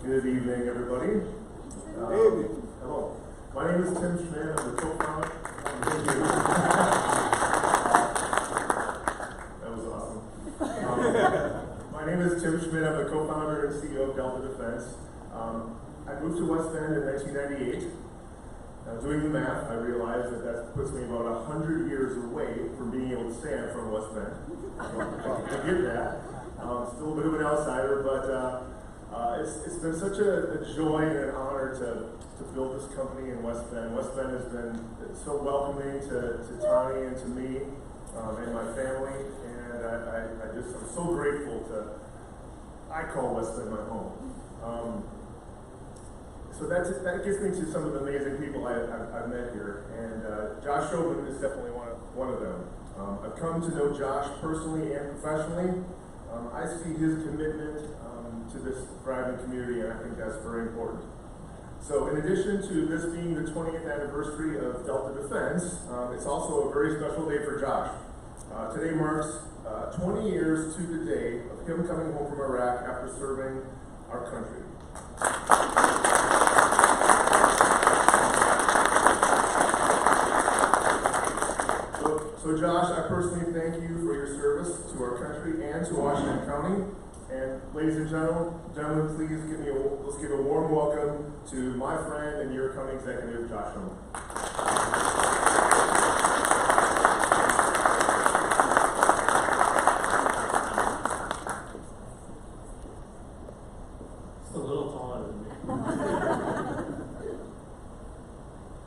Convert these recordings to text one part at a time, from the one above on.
Good evening, everybody. Hello. My name is Tim Schoemann. I'm the co-founder. Thank you. That was awesome. My name is Tim Schoemann. I'm the co-founder and CEO of Delta Defense. I moved to West Bend in 1998. Doing the math, I realized that puts me about 100 years away from being able to stand from West Bend. I get that. Still a bit of an outsider, but it's been such a joy and an honor to build this company in West Bend. West Bend has been so welcoming to Tani and to me and my family, and I'm so grateful I call West Bend my home. So that gets me to some of the amazing people I've met here, and Josh Schoemann is definitely one of them. I've come to know Josh personally and professionally. I see his commitment to this thriving community, and I think that's very important. So in addition to this being the 20th anniversary of Delta Defense, it's also a very special day for Josh. Today marks 20 years to the day of him coming home from Iraq after serving our country. So Josh, I personally thank you for your service to our country and to Washington County. And ladies and gentlemen, please let's give a warm welcome to my friend and your county executive, Josh Schoemann. Just a little taller than me.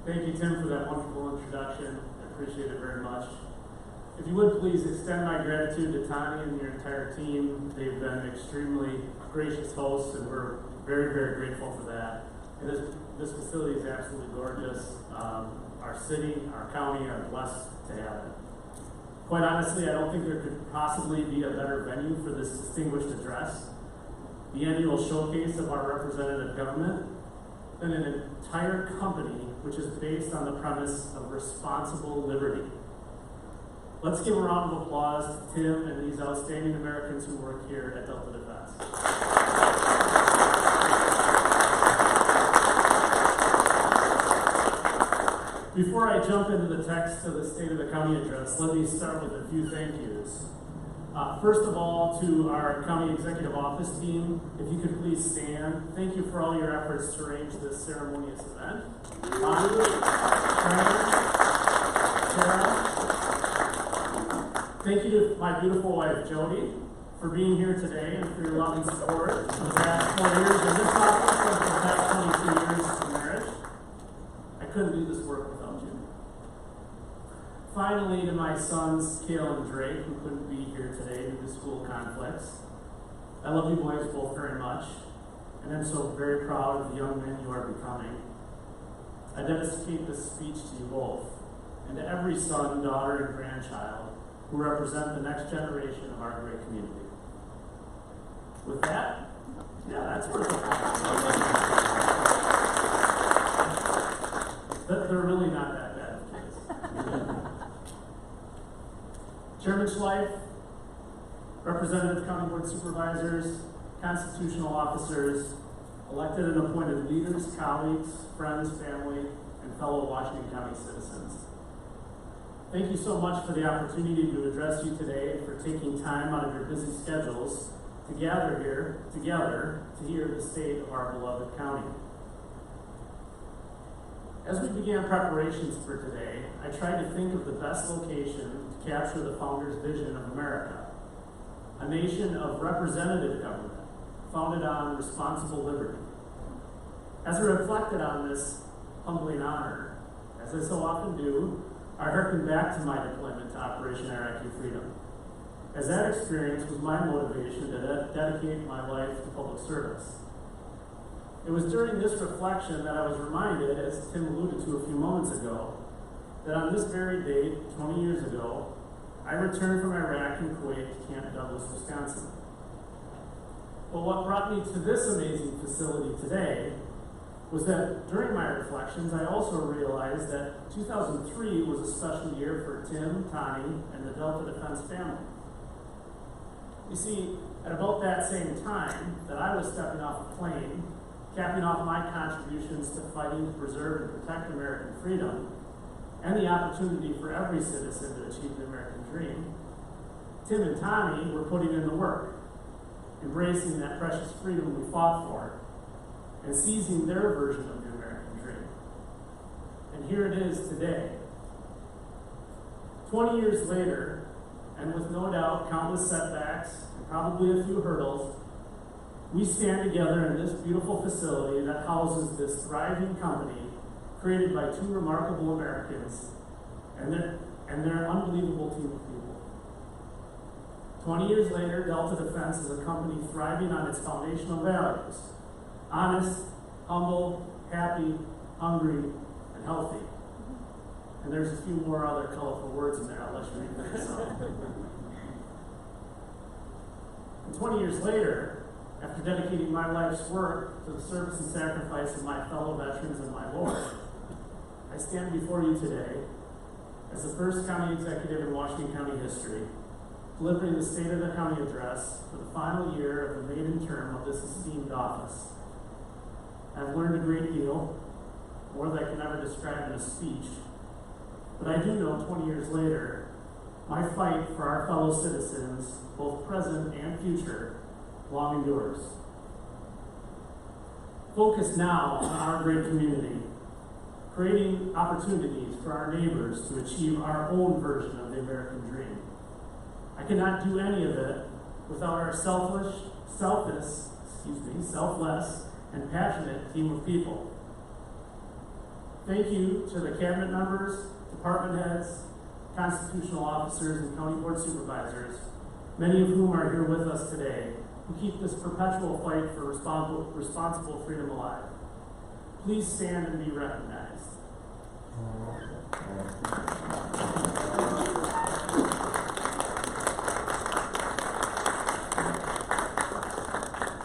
Thank you, Tim, for that wonderful introduction. I appreciate it very much. If you would please extend my gratitude to Tani and your entire team. They've been extremely gracious hosts, and we're very, very grateful for that. And this facility is absolutely gorgeous. Our city, our county are blessed to have it. Quite honestly, I don't think there could possibly be a better venue for this distinguished address. The annual showcase of our representative government, than an entire company which is based on the premise of responsible liberty. Let's give a round of applause to Tim and these outstanding Americans who work here at Delta Defense. Before I jump into the text of the State of the County address, let me start with a few thank yous. First of all, to our County Executive Office team, if you could please stand. Thank you for all your efforts to arrange this ceremonious event. Sarah. Thank you to my beautiful wife, Jody, for being here today and for your love and support for the past 4 years in this office and for the past 22 years of marriage. I couldn't do this work without you. Finally, to my sons, Kale and Drake, who couldn't be here today due to school conflicts. I love you boys both very much, and I'm so very proud of the young men you are becoming. I dedicate this speech to you both, and to every son, daughter, and grandchild who represent the next generation of our great community. With that, that's worth it. They're really not that bad, kids. Chairman Schleif, representative county board supervisors, constitutional officers, elected and appointed leaders, colleagues, friends, family, and fellow Washington County citizens. Thank you so much for the opportunity to address you today and for taking time out of your busy schedules to gather here together to hear the state of our beloved county. As we began preparations for today, I tried to think of the best location to capture the founder's vision of America, a nation of representative government founded on responsible liberty. As I reflected on this humbling honor, as I so often do, I hearkened back to my deployment to Operation Iraqi Freedom, as that experience was my motivation to dedicate my life to public service. It was during this reflection that I was reminded, as Tim alluded to a few moments ago, that on this very date, 20 years ago, I returned from Iraq and Kuwait to Camp Douglas, Wisconsin. But what brought me to this amazing facility today was that during my reflections, I also realized that 2003 was a special year for Tim, Tani, and the Delta Defense family. You see, at about that same time that I was stepping off a plane capping off my contributions to fighting to preserve and protect American freedom and the opportunity for every citizen to achieve the American dream, Tim and Tommy were putting in the work, embracing that precious freedom we fought for, and seizing their version of the American dream. And here it is today. 20 years later, and with no doubt countless setbacks and probably a few hurdles, we stand together in this beautiful facility that houses this thriving company created by two remarkable Americans and their unbelievable team of people. 20 years later, Delta Defense is a company thriving on its foundational values: honest, humble, happy, hungry, and healthy. And there's a few more other colorful words in there. I'll let you read them yourself. And 20 years later, after dedicating my life's work to the service and sacrifice of my fellow veterans and my Lord, I stand before you today as the first county executive in Washington County history, delivering the State of the County address for the final year of the maiden term of this esteemed office. I've learned a great deal, more than I can ever describe in a speech, but I do know 20 years later, my fight for our fellow citizens, both present and future, long endures. Focus now on our great community, creating opportunities for our neighbors to achieve our own version of the American dream. I cannot do any of it without our selfless, and passionate team of people. Thank you to the cabinet members, department heads, constitutional officers, and county board supervisors, many of whom are here with us today, who keep this perpetual fight for responsible freedom alive. Please stand and be recognized.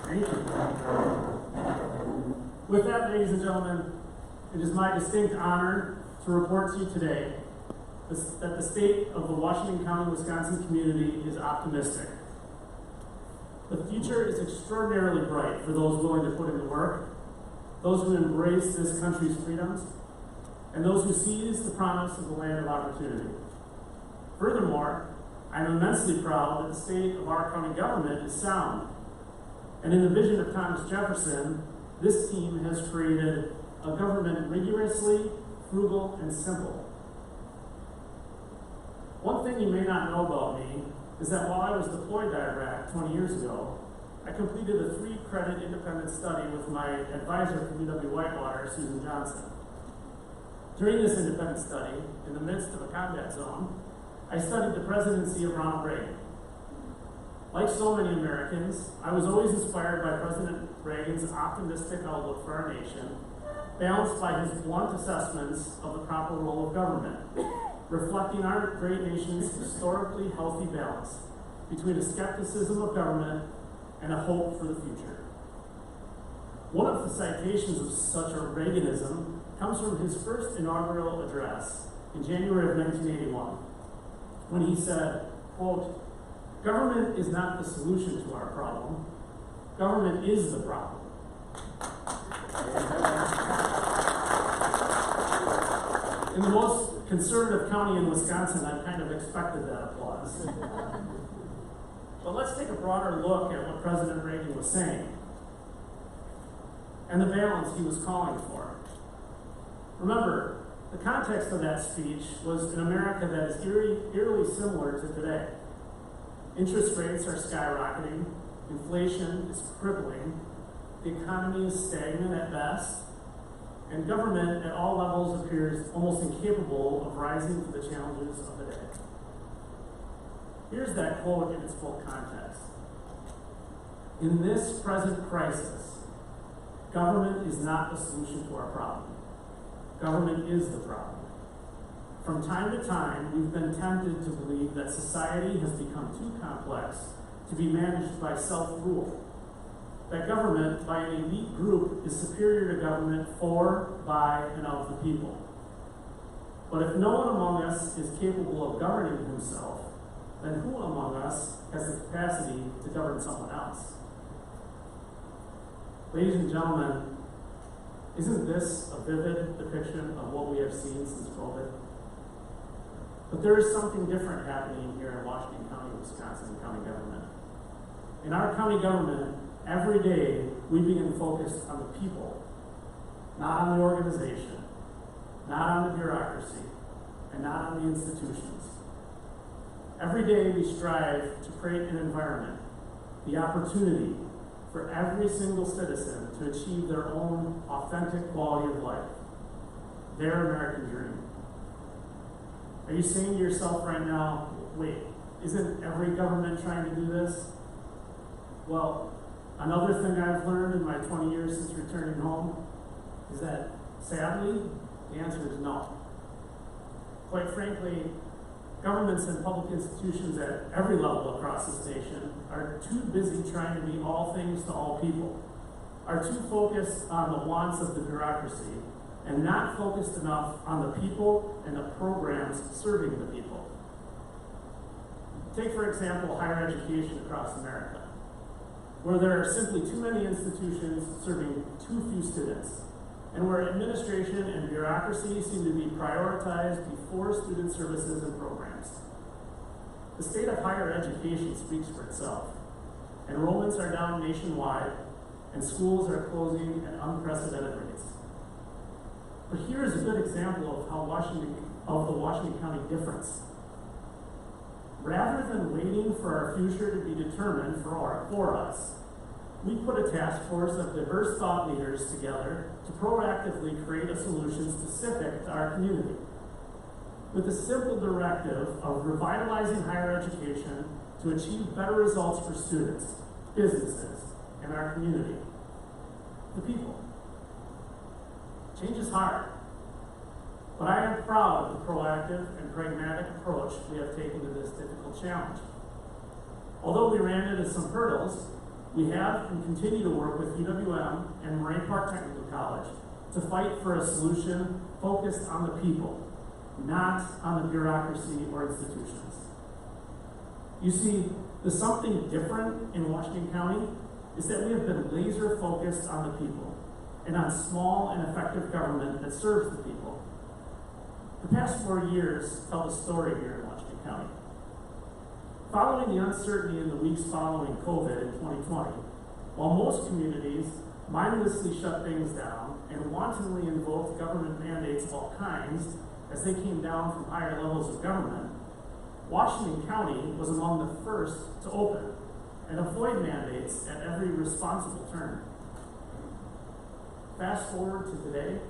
Thank you. With that, ladies and gentlemen, it is my distinct honor to report to you today that the state of the Washington County, Wisconsin community is optimistic. The future is extraordinarily bright for those willing to put in the work, those who embrace this country's freedoms, and those who seize the promise of the land of opportunity. Furthermore, I am immensely proud that the state of our county government is sound. And in the vision of Thomas Jefferson, this team has created a government rigorously frugal and simple. One thing you may not know about me is that while I was deployed to Iraq 20 years ago, I completed a 3-credit independent study with my advisor from UW-Whitewater, Susan Johnson. During this independent study, in the midst of a combat zone, I studied the presidency of Ronald Reagan. Like so many Americans, I was always inspired by President Reagan's optimistic outlook for our nation, balanced by his blunt assessments of the proper role of government, reflecting our great nation's historically healthy balance between a skepticism of government and a hope for the future. One of the citations of such a Reaganism comes from his first inaugural address in January of 1981, when he said, quote, "Government is not the solution to our problem. Government is the problem." In the most conservative county in Wisconsin, I kind of expected that applause. But let's take a broader look at what President Reagan was saying and the balance he was calling for. Remember, the context of that speech was an America that is eerily similar to today. Interest rates are skyrocketing, inflation is crippling, the economy is stagnant at best, and government at all levels appears almost incapable of rising to the challenges of the day. Here's that quote in its full context. "In this present crisis, government is not the solution to our problem. Government is the problem. From time to time, we've been tempted to believe that society has become too complex to be managed by self-rule, that government by an elite group is superior to government for, by, and of the people. But if no one among us is capable of governing himself, then who among us has the capacity to govern someone else?" Ladies and gentlemen, Isn't this a vivid depiction of what we have seen since COVID? But there is something different happening here in Washington County, Wisconsin county government. In our county government, every day we begin focused on the people, not on the organization, not on the bureaucracy, and not on the institutions. Every day we strive to create an environment, the opportunity for every single citizen to achieve their own authentic quality of life, their American dream. Are you saying to yourself right now, wait, isn't every government trying to do this? Well, another thing I've learned in my 20 years since returning home is that, sadly, the answer is no. Quite frankly, governments and public institutions at every level across this nation are too busy trying to be all things to all people, are too focused on the wants of the bureaucracy, and not focused enough on the people and the programs serving the people. Take, for example, higher education across America, where there are simply too many institutions serving too few students, and where administration and bureaucracy seem to be prioritized before student services and programs. The state of higher education speaks for itself. Enrollments are down nationwide, and schools are closing at unprecedented rates. But here is a good example of the Washington County difference. Rather than waiting for our future to be determined for us, we put a task force of diverse thought leaders together to proactively create a solution specific to our community, with a simple directive of revitalizing higher education to achieve better results for students, businesses, and our community, the people. Change is hard, but I am proud of the proactive and pragmatic approach we have taken to this difficult challenge. Although we ran into some hurdles, we have and continue to work with UWM and Moraine Park Technical College to fight for a solution focused on the people, not on the bureaucracy or institutions. You see, the something different in Washington County is that we have been laser focused on the people and on small and effective government that serves the people. The past 4 years tell the story here in Washington County. Following the uncertainty in the weeks following COVID in 2020, while most communities mindlessly shut things down and wantonly invoked government mandates of all kinds as they came down from higher levels of government, Washington County was among the first to open and avoid mandates at every responsible turn. Fast forward to today,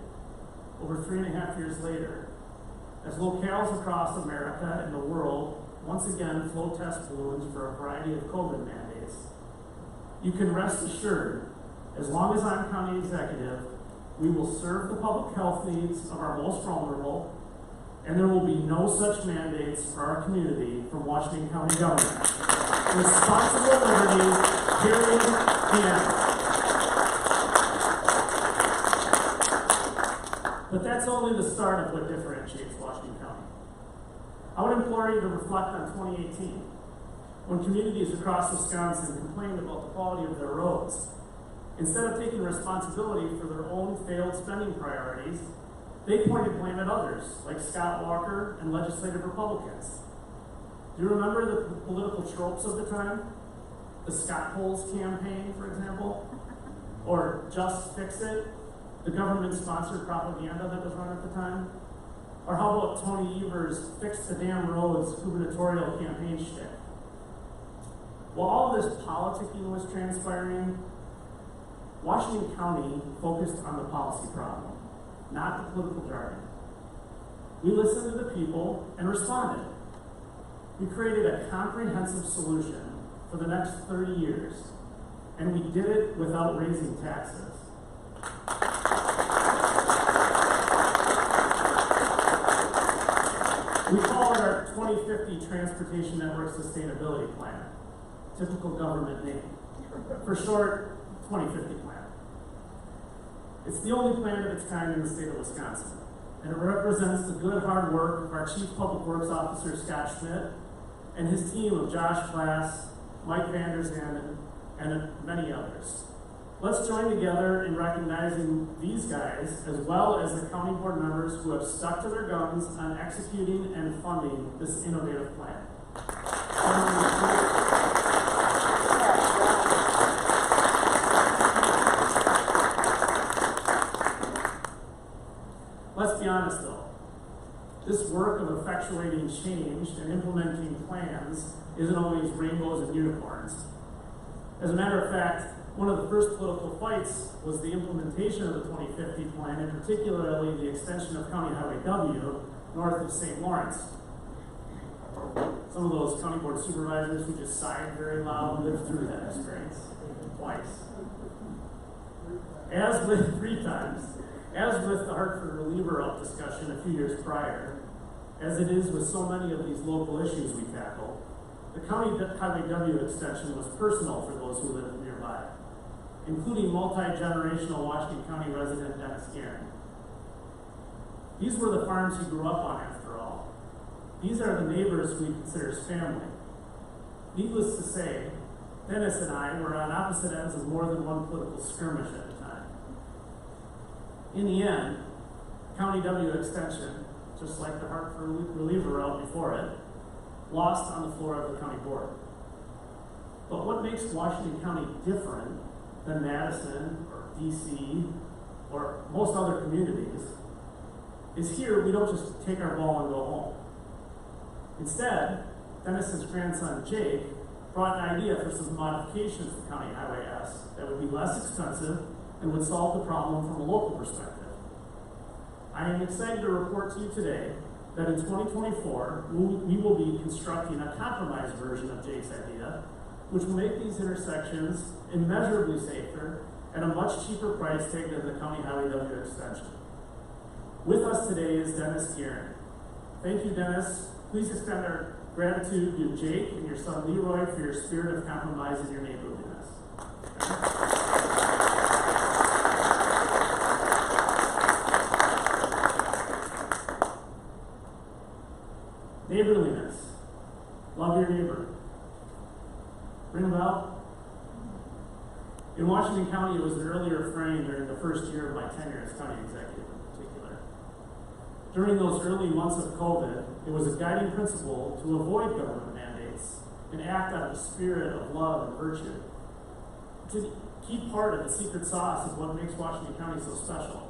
over 3.5 years later, as locales across America and the world once again float test balloons for a variety of COVID mandates, you can rest assured, as long as I'm county executive, we will serve the public health needs of our most vulnerable, and there will be no such mandates for our community from Washington County government. Responsible liberty, period, the end. But that's only the start of what differentiates Washington County. I would implore you to reflect on 2018, when communities across Wisconsin complained about the quality of their roads. Instead of taking responsibility for their own failed spending priorities, they pointed blame at others, like Scott Walker and legislative Republicans. Do you remember the political tropes of the time? The Scott Holes campaign, for example? Or Just Fix It, the government-sponsored propaganda that was run at the time? Or how about Tony Evers' Fix the Damn Roads gubernatorial campaign shtick? While all this politicking was transpiring, Washington County focused on the policy problem, not the political jargon. We listened to the people and responded. We created a comprehensive solution for the next 30 years, and we did it without raising taxes. We call it our 2050 Transportation Network Sustainability Plan, typical government name. For short, 2050 Plan. It's the only plan of its kind in the state of Wisconsin, and it represents the good hard work of our Chief Public Works Officer, Scott Schmidt, and his team of Josh Klass, Mike Vanderzanden, and many others. Let's join together in recognizing these guys, as well as the county board members who have stuck to their guns on executing and funding this innovative plan. Let's be honest though, this work of effectuating change and implementing plans isn't always rainbows and unicorns. As a matter of fact, one of the first political fights was the implementation of the 2050 plan, and particularly the extension of County Highway W north of St. Lawrence. Some of those county board supervisors who just sighed very loud lived through that experience twice. As with the Hartford reliever up discussion a few years prior, as it is with so many of these local issues we tackle, the County Highway W extension was personal for those who lived nearby, including multi-generational Washington County resident Dennis Guerin. These were the farms he grew up on, after all. These are the neighbors we consider his family. Needless to say, Dennis and I were on opposite ends of more than one political skirmish at the time. In the end, County W extension, just like the Hartford reliever route before it, lost on the floor of the county board. But what makes Washington County different than Madison or DC or most other communities is here we don't just take our ball and go home. Instead, Dennis's grandson Jake brought an idea for some modifications to County Highway S that would be less expensive and would solve the problem from a local perspective. I am excited to report to you today that in 2024, we will be constructing a compromise version of Jake's idea, which will make these intersections immeasurably safer at a much cheaper price tag than the County Highway W extension. With us today is Dennis Guerin. Thank you, Dennis. Please extend our gratitude to Jake and your son Leroy for your spirit of compromise in your neighborliness. Neighborliness. Love your neighbor. Ring a bell? In Washington County, it was an early refrain during the first year of my tenure as county executive in particular. During those early months of COVID, it was a guiding principle to avoid government mandates and act out of a spirit of love and virtue. It's a key part of the secret sauce of what makes Washington County so special.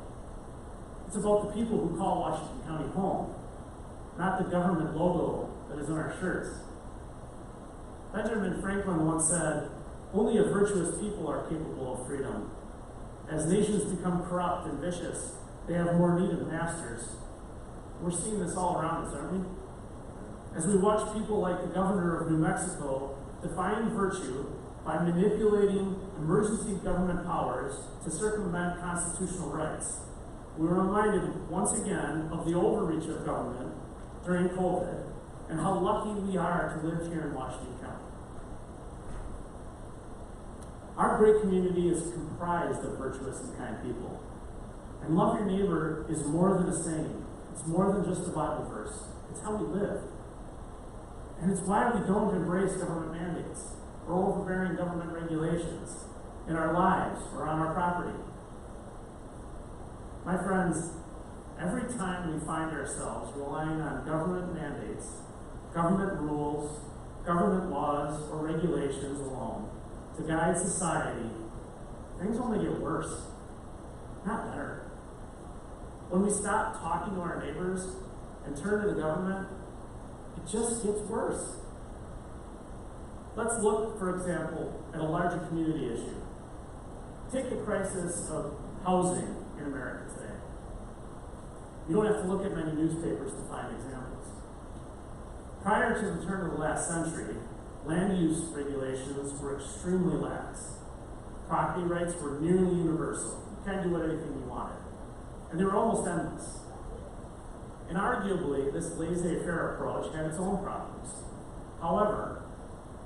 It's about the people who call Washington County home, not the government logo that is on our shirts. Benjamin Franklin once said, "Only a virtuous people are capable of freedom. As nations become corrupt and vicious, they have more need of masters." We're seeing this all around us, aren't we? As we watch people like the governor of New Mexico define virtue by manipulating emergency government powers to circumvent constitutional rights, we were reminded once again of the overreach of government during COVID and how lucky we are to live here in Washington County. Our great community is comprised of virtuous and kind people. And love your neighbor is more than a saying. It's more than just a Bible verse. It's how we live. And it's why we don't embrace government mandates or overbearing government regulations in our lives or on our property. My friends, every time we find ourselves relying on government mandates, government rules, government laws, or regulations alone to guide society, things only get worse, not better. When we stop talking to our neighbors and turn to the government, it just gets worse. Let's look, for example, at a larger community issue. Take the crisis of housing in America today. You don't have to look at many newspapers to find examples. Prior to the turn of the last century, land use regulations were extremely lax. Property rights were nearly universal. You can't do anything you wanted. And they were almost endless. And arguably, this laissez-faire approach had its own problems. However,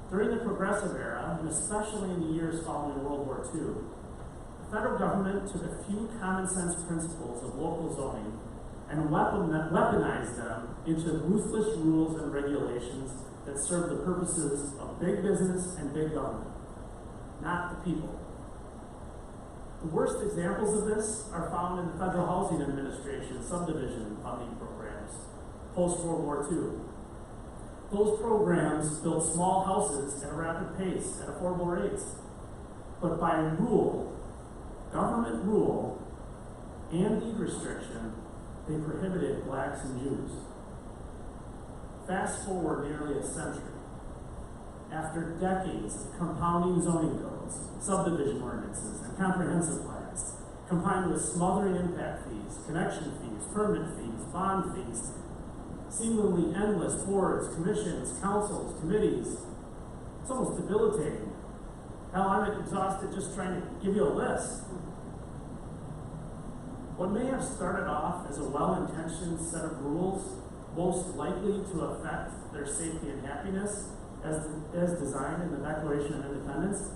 during the Progressive Era, and especially in the years following World War II, the federal government took a few common-sense principles of local zoning and weaponized them into ruthless rules and regulations that serve the purposes of big business and big government, not the people. The worst examples of this are found in the Federal Housing Administration subdivision funding programs, post-World War II. Those programs built small houses at a rapid pace at affordable rates. But by rule, government rule, and deed restriction, they prohibited blacks and Jews. Fast forward nearly a century. After decades of compounding zoning codes, subdivision ordinances, and comprehensive plans, combined with smothering impact fees, connection fees, permit fees, bond fees, seemingly endless boards, commissions, councils, committees, it's almost debilitating. Hell, I'm exhausted just trying to give you a list. What may have started off as a well-intentioned set of rules, most likely to affect their safety and happiness, as designed in the Declaration of Independence,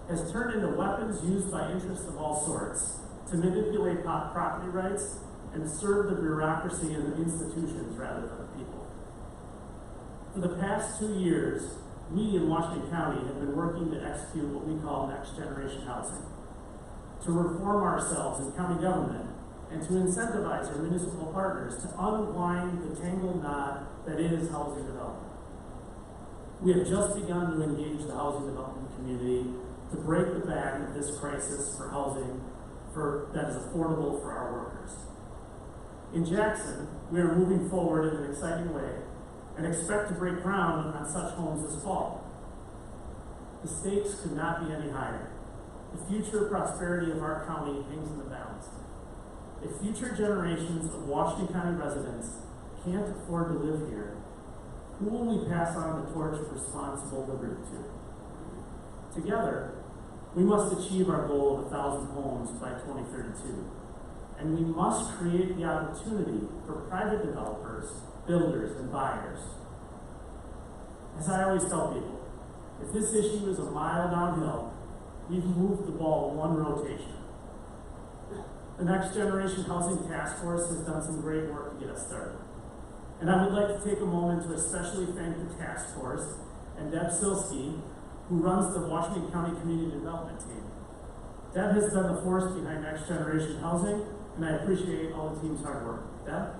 has turned into weapons used by interests of all sorts to manipulate property rights and serve the bureaucracy and the institutions rather than the people. For the past 2 years, we in Washington County have been working to execute what we call next generation housing, to reform ourselves in county government and to incentivize our municipal partners to unwind the tangled knot that is housing development. We have just begun to engage the housing development community to break the back of this crisis for housing that is affordable for our workers. In Jackson, we are moving forward in an exciting way and expect to break ground on such homes this fall. The stakes could not be any higher. The future prosperity of our county hangs in the balance. If future generations of Washington County residents can't afford to live here, who will we pass on the torch of responsible liberty to? Together, we must achieve our goal of 1,000 homes by 2032. And we must create the opportunity for private developers, builders, and buyers. As I always tell people, if this issue is a mile downhill, we've moved the ball one rotation. The Next Generation Housing Task Force has done some great work to get us started. And I would like to take a moment to especially thank the task force and Deb Silsky, who runs the Washington County Community Development Team. Deb has been the force behind Next Generation Housing, and I appreciate all the team's hard work. Deb?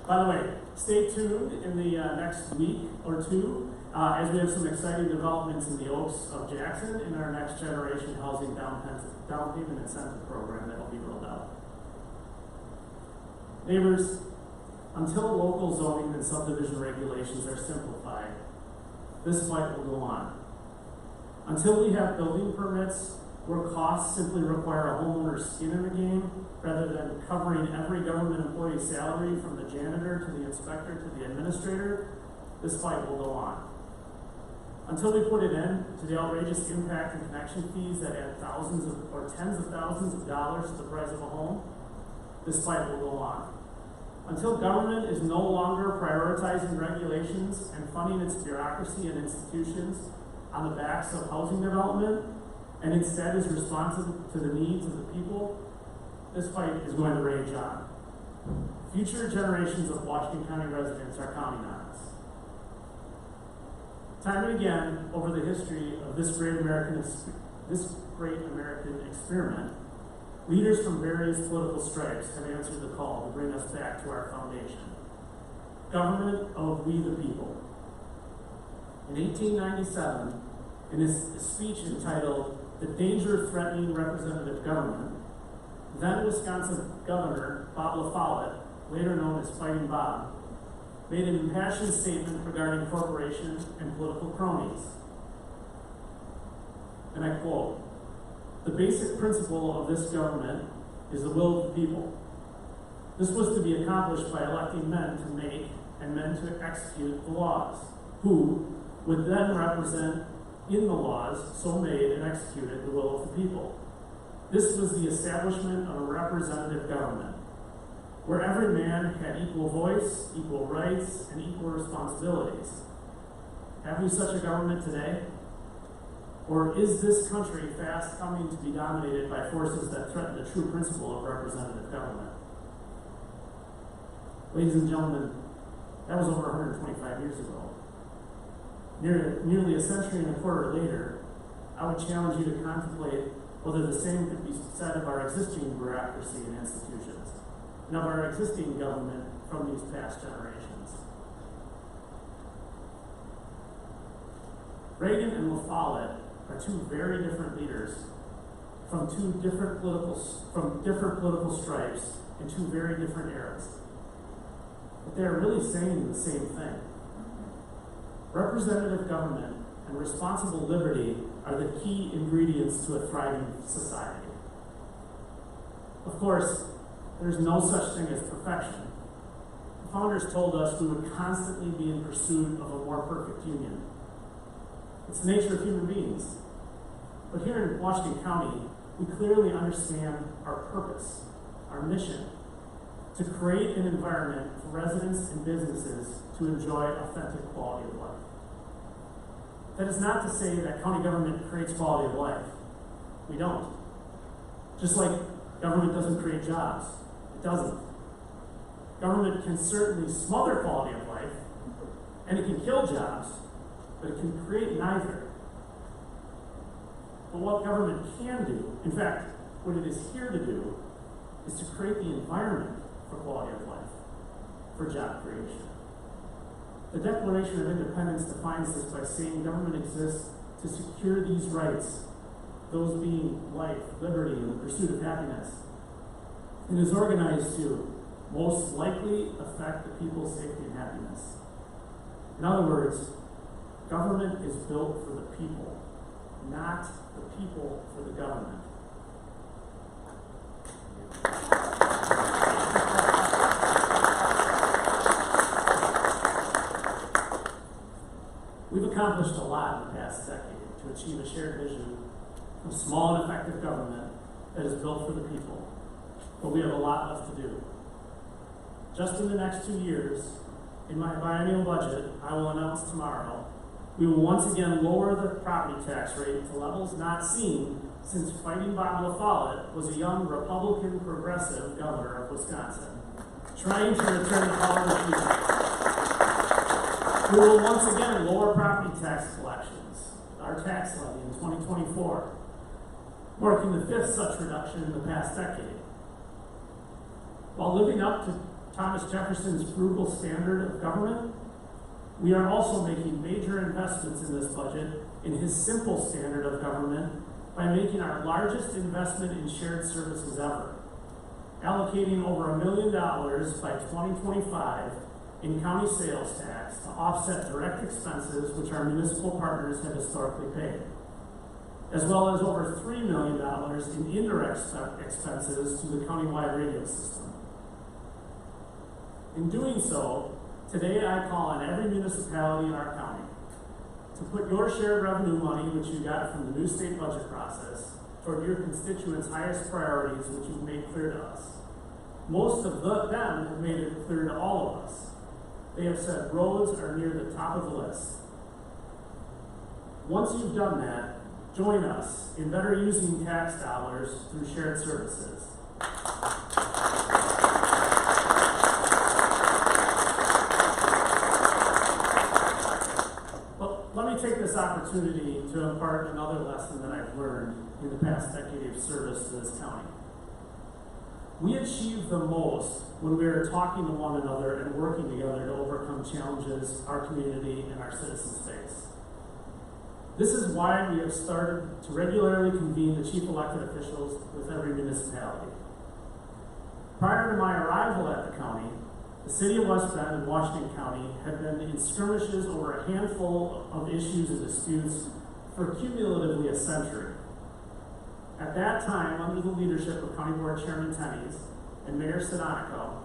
By the way, stay tuned in the next week or two as we have some exciting developments in the Oaks of Jackson in our Next Generation Housing Down Payment Incentive Program that will be rolled out. Neighbors, until local zoning and subdivision regulations are simplified, this fight will go on. Until we have building permits where costs simply require a homeowner's skin in the game, rather than covering every government employee's salary from the janitor to the inspector to the administrator, this fight will go on. Until we put an end to the outrageous impact and connection fees that add thousands or tens of thousands of dollars to the price of a home, this fight will go on. Until government is no longer prioritizing regulations and funding its bureaucracy and institutions on the backs of housing development, and instead is responsive to the needs of the people, this fight is going to rage on. Future generations of Washington County residents are counting on us. Time and again, over the history of this great American experiment, leaders from various political stripes have answered the call to bring us back to our foundation. Government of we the people. In 1897, in his speech entitled "The Danger Threatening Representative Government," then Wisconsin Governor Bob LaFollette, later known as Fighting Bob, made an impassioned statement regarding corporations and political cronies. And I quote, "The basic principle of this government is the will of the people. This was to be accomplished by electing men to make and men to execute the laws, who would then represent in the laws so made and executed the will of the people. This was the establishment of a representative government, where every man had equal voice, equal rights, and equal responsibilities. Have we such a government today? Or is this country fast coming to be dominated by forces that threaten the true principle of representative government?" Ladies and gentlemen, that was over 125 years ago. nearly a century and a quarter later, I would challenge you to contemplate whether the same could be said of our existing bureaucracy and institutions, and of our existing government from these past generations. Reagan and La Follette are two very different leaders from different political stripes in two very different eras. But they are really saying the same thing. Representative government and responsible liberty are the key ingredients to a thriving society. Of course, there's no such thing as perfection. The founders told us we would constantly be in pursuit of a more perfect union. It's the nature of human beings. But here in Washington County, we clearly understand our purpose, our mission, to create an environment for residents and businesses to enjoy authentic quality of life. That is not to say that county government creates quality of life. We don't. Just like government doesn't create jobs. It doesn't. Government can certainly smother quality of life, and it can kill jobs, but it can create neither. But what government can do, in fact, what it is here to do, is to create the environment for quality of life, for job creation. The Declaration of Independence defines this by saying government exists to secure these rights, those being life, liberty, and the pursuit of happiness. It is organized to most likely affect the people's safety and happiness. In other words, government is built for the people, not the people for the government. We've accomplished a lot in the past decade to achieve a shared vision of small and effective government that is built for the people, but we have a lot left to do. Just in the next 2 years, in my biennial budget, I will announce tomorrow, we will once again lower the property tax rate to levels not seen since Fighting Bob La Follette was a young Republican progressive governor of Wisconsin, trying to return the power to the people. We will once again lower property tax collections, our tax levy in 2024, marking the 5th such reduction in the past decade. While living up to Thomas Jefferson's frugal standard of government, we are also making major investments in this budget in his simple standard of government by making our largest investment in shared services ever, allocating over $1 million by 2025 in county sales tax to offset direct expenses which our municipal partners have historically paid, as well as over $3 million in indirect expenses to the countywide radio system. In doing so, today I call on every municipality in our county to put your shared revenue money, which you got from the new state budget process, toward your constituents' highest priorities, which you've made clear to us. Most of them have made it clear to all of us. They have said roads are near the top of the list. Once you've done that, join us in better using tax dollars through shared services. Let me take this opportunity to impart another lesson that I've learned in the past decade of service to this county. We achieve the most when we are talking to one another and working together to overcome challenges our community and our citizens face. This is why we have started to regularly convene the chief elected officials with every municipality. Prior to my arrival at the county, the city of West Bend and Washington County had been in skirmishes over a handful of issues and disputes for cumulatively a century. At that time, under the leadership of County Board Chairman Tenney's and Mayor Sedonico,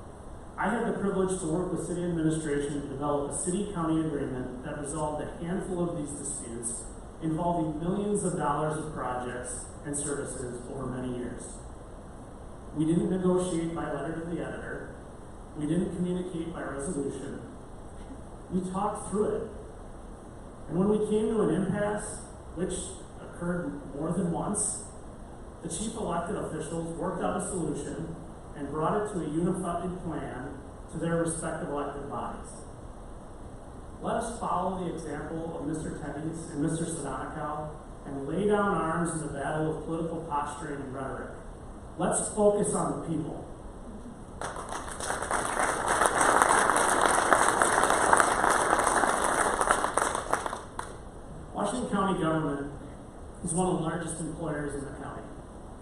I had the privilege to work with city administration to develop a city-county agreement that resolved a handful of these disputes involving millions of dollars of projects and services over many years. We didn't negotiate by letter to the editor. We didn't communicate by resolution. We talked through it. And when we came to an impasse, which occurred more than once, the chief elected officials worked out a solution and brought it to a unified plan to their respective elected bodies. Let us follow the example of Mr. Teddy's and Mr. Sadonikow and lay down arms in the battle of political posturing and rhetoric. Let's focus on the people. Washington County government is one of the largest employers in the county.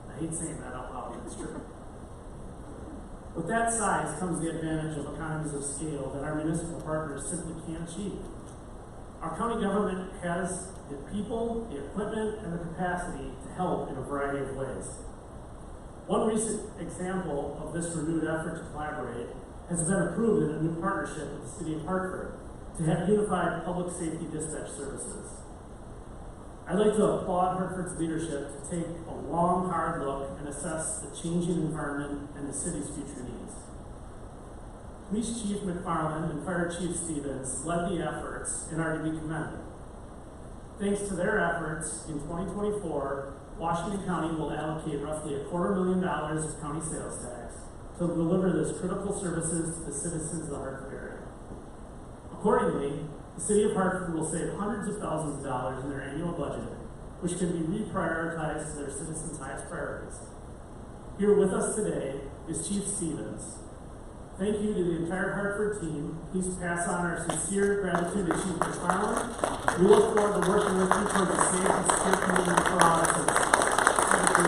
I hate saying that out loud, but it's true. With that size comes the advantage of economies of scale that our municipal partners simply can't achieve. Our county government has the people, the equipment, and the capacity to help in a variety of ways. One recent example of this renewed effort to collaborate has been approved in a new partnership with the City of Hartford to have unified public safety dispatch services. I'd like to applaud Hartford's leadership to take a long, hard look and assess the changing environment and the city's future needs. Police Chief McFarland and Fire Chief Stevens led the efforts and are to be commended. Thanks to their efforts, in 2024, Washington County will allocate roughly $250,000 of county sales tax to deliver this critical services to the citizens of the Hartford area. Accordingly, the City of Hartford will save hundreds of thousands of dollars in their annual budget, which can be reprioritized to their citizens' highest priorities. Here with us today is Chief Stevens. Thank you to the entire Hartford team. Please pass on our sincere gratitude to Chief McFarland. We look forward to working with you towards a safe and secure community for all our citizens. Thank you.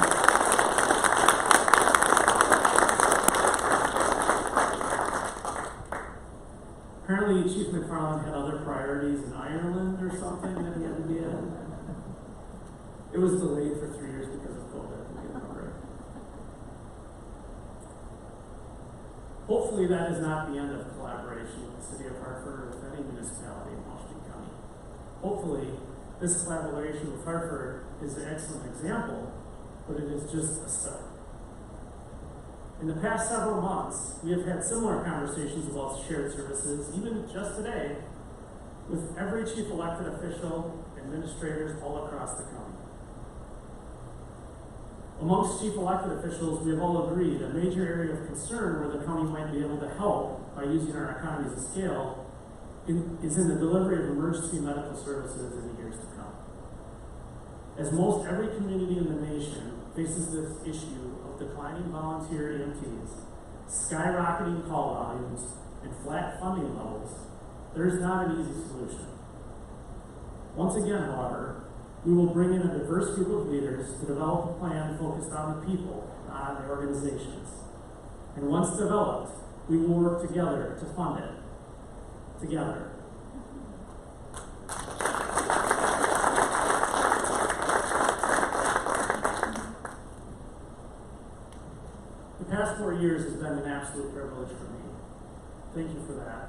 Apparently, Chief McFarland had other priorities in Ireland or something that he had to be at. It was delayed for 3 years because of COVID. Hopefully, that is not the end of collaboration with the City of Hartford or with any municipality in Washington County. Hopefully, this collaboration with Hartford is an excellent example, but it is just a start. In the past several months, we have had similar conversations about shared services, even just today, with every chief elected official, administrators all across the county. Amongst chief elected officials, we have all agreed a major area of concern where the county might be able to help by using our economies of scale is in the delivery of emergency medical services in the years to come. As most every community in the nation faces this issue of declining volunteer EMTs, skyrocketing call volumes, and flat funding levels, there is not an easy solution. Once again, however, we will bring in a diverse group of leaders to develop a plan focused on the people, not on the organizations. And once developed, we will work together to fund it. Together. The past 4 years has been an absolute privilege for me. Thank you for that.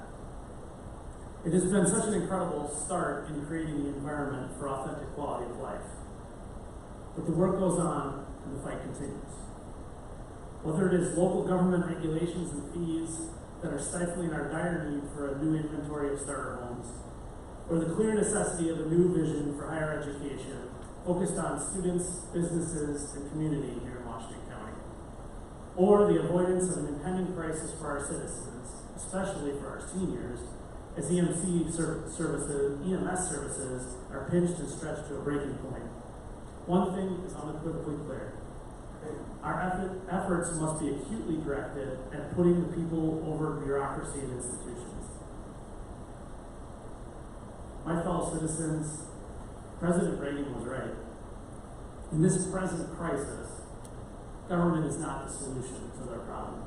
It has been such an incredible start in creating the environment for authentic quality of life. But the work goes on and the fight continues. Whether it is local government regulations and fees that are stifling our dire need for a new inventory of starter homes, or the clear necessity of a new vision for higher education focused on students, businesses, and community here in Washington County, or the avoidance of an impending crisis for our citizens, especially for our seniors, as EMS services are pinched and stretched to a breaking point. One thing is unequivocally clear. Our efforts must be acutely directed at putting the people over bureaucracy and institutions. My fellow citizens, President Reagan was right. In this present crisis, government is not the solution to their problem.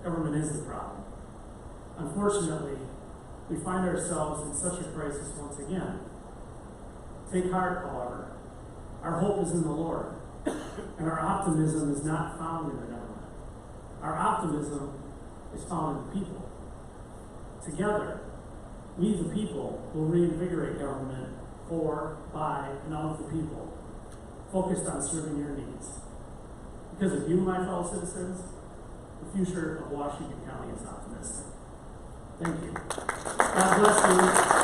Government is the problem. Unfortunately, we find ourselves in such a crisis once again. Take heart, however. Our hope is in the Lord, and our optimism is not found in the government. Our optimism is found in the people. Together, we the people will reinvigorate government for, by, and of the people, focused on serving your needs. Because of you, my fellow citizens, the future of Washington County is optimistic. Thank you. God bless you.